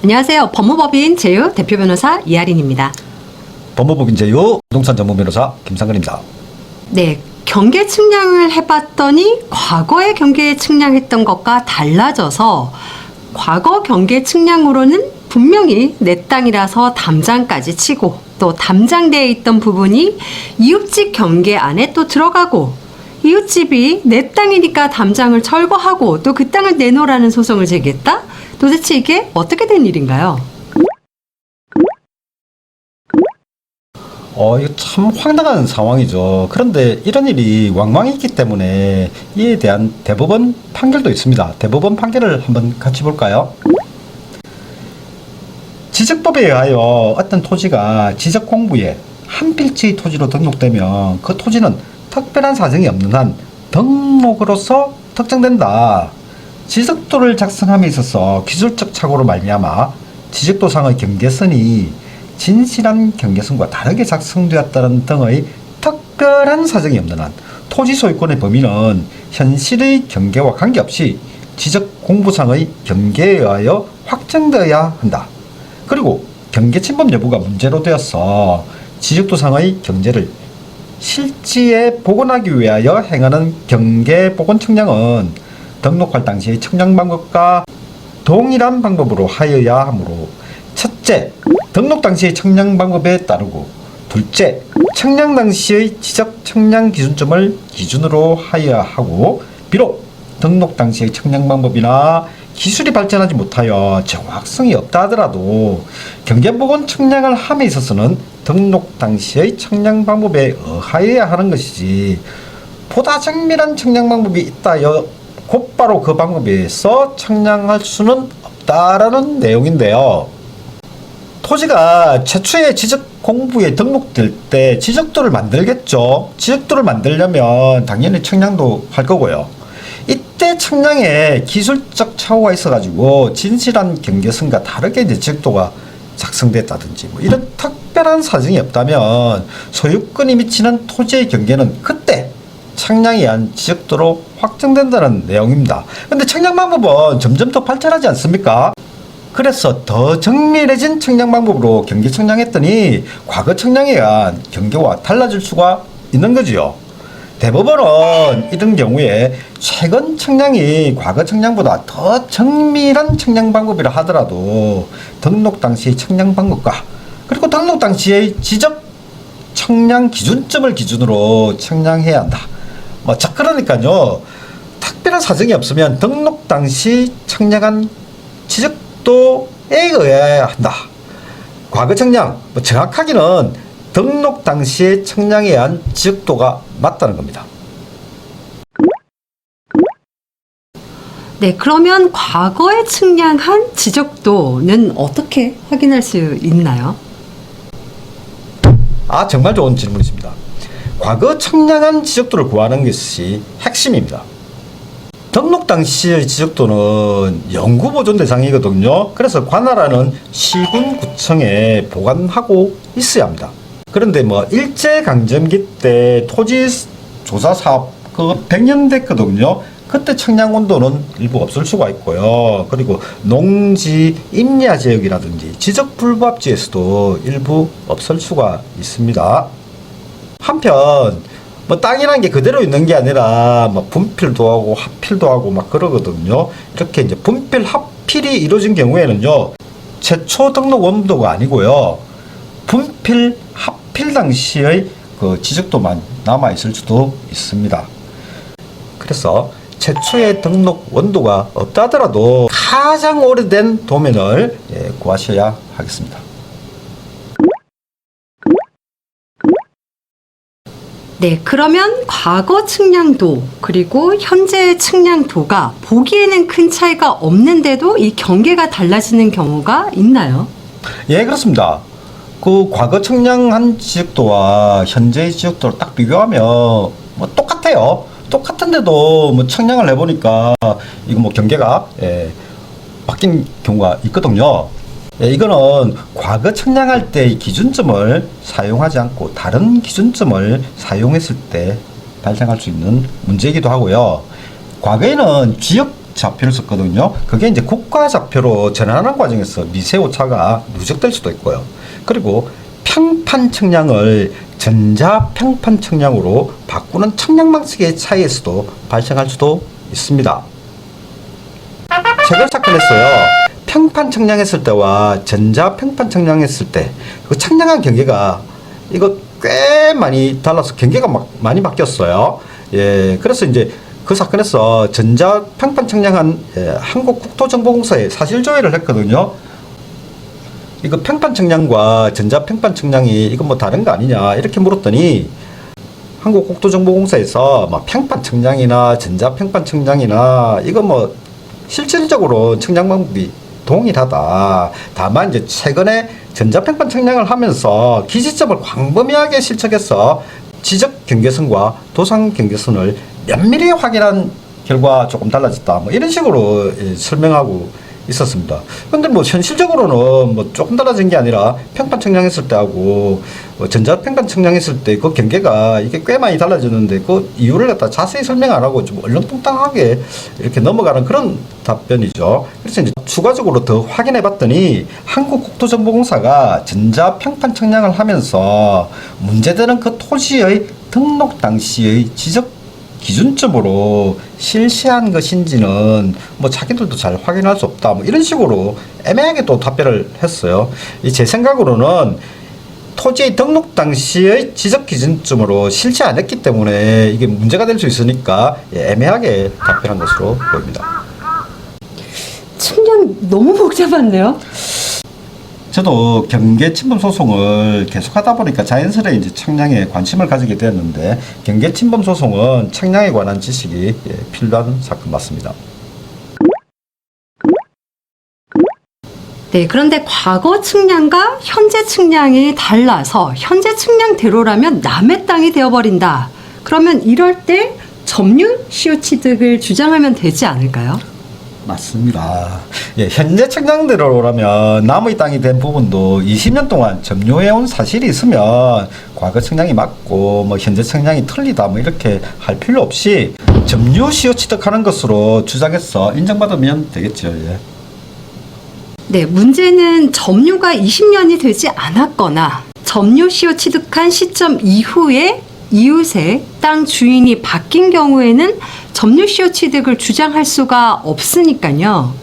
안녕하세요. 법무법인 제휴 대표 변호사 이하린입니다. 법무법인 제휴 부동산 전문 변호사 김상근입니다. 네, 경계 측량을 해봤더니 과거의 경계 측량했던 것과 달라져서 과거 경계 측량으로는 분명히 내 땅이라서 담장까지 치고 또 담장대에 있던 부분이 이웃집 경계 안에 또 들어가고 이웃집이 내 땅이니까 담장을 철거하고 또 그 땅을 내놓으라는 소송을 제기했다? 도대체 이게 어떻게 된 일인가요? 이거 참 황당한 상황이죠. 그런데 이런 일이 왕왕 있기 때문에 이에 대한 대법원 판결도 있습니다. 대법원 판결을 한번 같이 볼까요? 지적법에 의하여 어떤 토지가 지적공부에 한 필지의 토지로 등록되면 그 토지는 특별한 사정이 없는 한 등록으로서 특정된다. 지적도를 작성함에 있어서 기술적 착오로 말미암아 지적도상의 경계선이 진실한 경계선과 다르게 작성되었다는 등의 특별한 사정이 없는 한 토지 소유권의 범위는 현실의 경계와 관계없이 지적공부상의 경계에 의하여 확정되어야 한다. 그리고 경계침범 여부가 문제로 되어서 지적도상의 경계를 실지에 복원하기 위하여 행하는 경계복원 측량은 등록할 당시의 측량 방법과 동일한 방법으로 하여야 하므로 첫째, 등록 당시의 측량 방법에 따르고 둘째, 측량 당시의 지적 측량 기준점을 기준으로 하여야 하고 비록 등록 당시의 측량 방법이나 기술이 발전하지 못하여 정확성이 없다 하더라도 경계복원 측량을 함에 있어서는 등록 당시의 측량 방법에 의하여야 하는 것이지 보다 정밀한 측량 방법이 있다여 곧바로 그 방법에서 측량할 수는 없다라는 내용인데요. 토지가 최초의 지적공부에 등록될 때 지적도를 만들겠죠. 지적도를 만들려면 당연히 측량도 할 거고요. 이때 측량에 기술적 착오가 있어가지고 진실한 경계선과 다르게 이제 지적도가 작성됐다든지 뭐 이런 특별한 사정이 없다면 소유권이 미치는 토지의 경계는 그때 측량에 의한 지적도로 확정된다는 내용입니다. 근데 측량 방법은 점점 더 발전하지 않습니까? 그래서 더 정밀해진 측량 방법으로 경계 측량했더니 과거 측량에 의한 경계와 달라질 수가 있는 거지요. 대법원은 이런 경우에 최근 측량이 과거 측량보다 더 정밀한 측량 방법이라 하더라도 등록 당시의 측량 방법과 그리고 등록 당시의 지적 측량 기준점을 기준으로 측량해야 한다. 그러니까요. 특별한 사정이 없으면 등록 당시 측량한 지적도에 의해야 한다. 과거 측량, 정확하게는 등록 당시의 측량에 의한 지적도가 맞다는 겁니다. 네, 그러면 과거에 측량한 지적도는 어떻게 확인할 수 있나요? 정말 좋은 질문이십니다. 과거 측량한 지적도를 구하는 것이 핵심입니다. 등록 당시의 지적도는 영구 보존 대상이거든요. 그래서 관할하는 시군구청에 보관하고 있어야 합니다. 그런데 일제강점기 때 토지 조사 사업 100년 됐거든요. 그때 측량 온도는 일부 없을 수가 있고요. 그리고 농지 임야 지역이라든지 지적 불법지에서도 일부 없을 수가 있습니다. 한편 땅이라는 게 그대로 있는 게 아니라 분필도 하고 합필도 하고 그러거든요. 이렇게 이제 분필 합필이 이루어진 경우에는요, 최초 등록 원도가 아니고요, 분필 합필 당시의 그 지적도만 남아 있을 수도 있습니다. 그래서 최초의 등록 원도가 없다 하더라도 가장 오래된 도면을 구하셔야 하겠습니다. 네, 그러면 과거 측량도 그리고 현재 측량도가 보기에는 큰 차이가 없는데도 이 경계가 달라지는 경우가 있나요? 예, 그렇습니다. 그 과거 측량한 지적도와 현재의 지적도를 딱 비교하면 똑같아요. 똑같은데도 측량을 해보니까 이거 경계가 바뀐 경우가 있거든요. 이거는 과거 측량할 때의 기준점을 사용하지 않고 다른 기준점을 사용했을 때 발생할 수 있는 문제이기도 하고요. 과거에는 좌표를 썼거든요. 그게 이제 국가 좌표로 전환하는 과정에서 미세 오차가 누적될 수도 있고요. 그리고 평판 측량을 전자 평판 측량으로 바꾸는 측량 방식의 차이에서도 발생할 수도 있습니다. 최근 사건에서요, 평판 측량했을 때와 전자 평판 측량했을 때 그 측량한 경계가 이거 꽤 많이 달라서 경계가 많이 바뀌었어요. 예, 그래서 이제 그 사건에서 전자 평판 측량한 한국국토정보공사에 사실 조회를 했거든요. 이거 평판 측량과 전자 평판 측량이 이거 뭐 다른 거 아니냐 이렇게 물었더니 한국국토정보공사에서 뭐 평판 측량이나 전자 평판 측량이나 이거 뭐 실질적으로 측량 방법이 동일하다. 다만 이제 최근에 전자평판 측량을 하면서 기지점을 광범위하게 실측해서 지적 경계선과 도상 경계선을 면밀히 확인한 결과 조금 달라졌다. 뭐 이런 식으로 설명하고 있었습니다. 근데 뭐 현실적으로는 뭐 조금 달라진 게 아니라 평판 측량했을 때하고 전자 평판 측량했을 때 그 경계가 이게 꽤 많이 달라졌는데 그 이유를 갖다 자세히 설명 안 하고 좀 얼렁뚱땅하게 이렇게 넘어가는 그런 답변이죠. 그래서 이제 추가적으로 더 확인해 봤더니 한국국토정보공사가 전자 평판 측량을 하면서 문제되는 그 토지의 등록 당시의 지적 기준점으로 실시한 것인지는 뭐 자기들도 잘 확인할 수 없다. 뭐 이런 식으로 애매하게 또 답변을 했어요. 제 생각으로는 토지의 등록 당시의 지적 기준점으로 실시 안 했기 때문에 이게 문제가 될 수 있으니까 애매하게 답변한 것으로 보입니다. 측량 너무 복잡한데요? 저도 경계 침범 소송을 계속하다 보니까 자연스레 이제 측량에 관심을 가지게 되었는데 경계 침범 소송은 측량에 관한 지식이 필요한 사건 맞습니다. 네, 그런데 과거 측량과 현재 측량이 달라서 현재 측량대로라면 남의 땅이 되어버린다. 그러면 이럴 때 점유 시효 취득을 주장하면 되지 않을까요? 맞습니다. 예, 현재 측량대로라면 남의 땅이 된 부분도 20년 동안 점유해온 사실이 있으면 과거 측량이 맞고 뭐 현재 측량이 틀리다 뭐 이렇게 할 필요 없이 점유 시효 취득하는 것으로 주장해서 인정받으면 되겠죠. 예. 네, 문제는 점유가 20년이 되지 않았거나 점유 시효 취득한 시점 이후에 이웃의 땅 주인이 바뀐 경우에는 점유 시효 취득을 주장할 수가 없으니까요.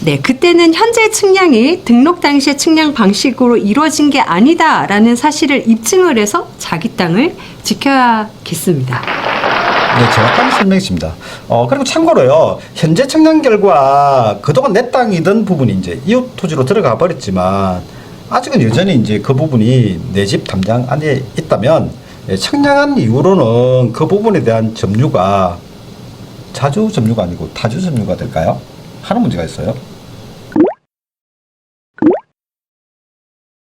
네, 그때는 현재 측량이 등록 당시의 측량 방식으로 이루어진 게 아니다라는 사실을 입증을 해서 자기 땅을 지켜야겠습니다. 네, 정확한 설명이십니다. 그리고 참고로요, 현재 측량 결과 그동안 내 땅이던 부분이 이제 이웃 토지로 들어가 버렸지만 아직은 여전히 이제 그 부분이 내 집 담장 안에 있다면 측량한 이후로는 그 부분에 대한 점유가 자주 점유가 아니고 타주 점유가 될까요? 하는 문제가 있어요.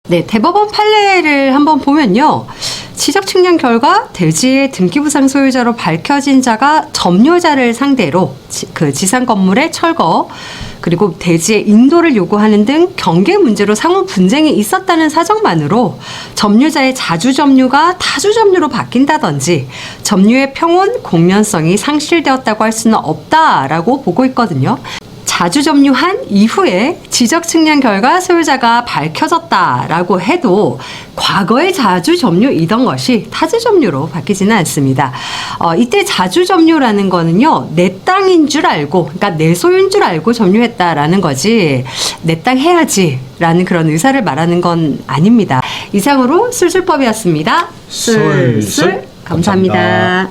네, 대법원 판례를 한번 보면요. 지적 측량 결과 대지의 등기부상 소유자로 밝혀진 자가 점유자를 상대로 그 지상 건물의 철거 그리고 대지의 인도를 요구하는 등 경계 문제로 상호 분쟁이 있었다는 사정만으로 점유자의 자주 점유가 타주 점유로 바뀐다든지 점유의 평온 공면성이 상실되었다고 할 수는 없다라고 보고 있거든요. 자주 점유한 이후에 지적 측량 결과 소유자가 밝혀졌다라고 해도 과거의 자주 점유이던 것이 타주 점유로 바뀌지는 않습니다. 이때 자주 점유라는 거는요, 내 땅인 줄 알고, 그러니까 내 소유인 줄 알고 점유했다라는 거지, 내 땅 해야지라는 그런 의사를 말하는 건 아닙니다. 이상으로 술술법이었습니다. 술술 감사합니다.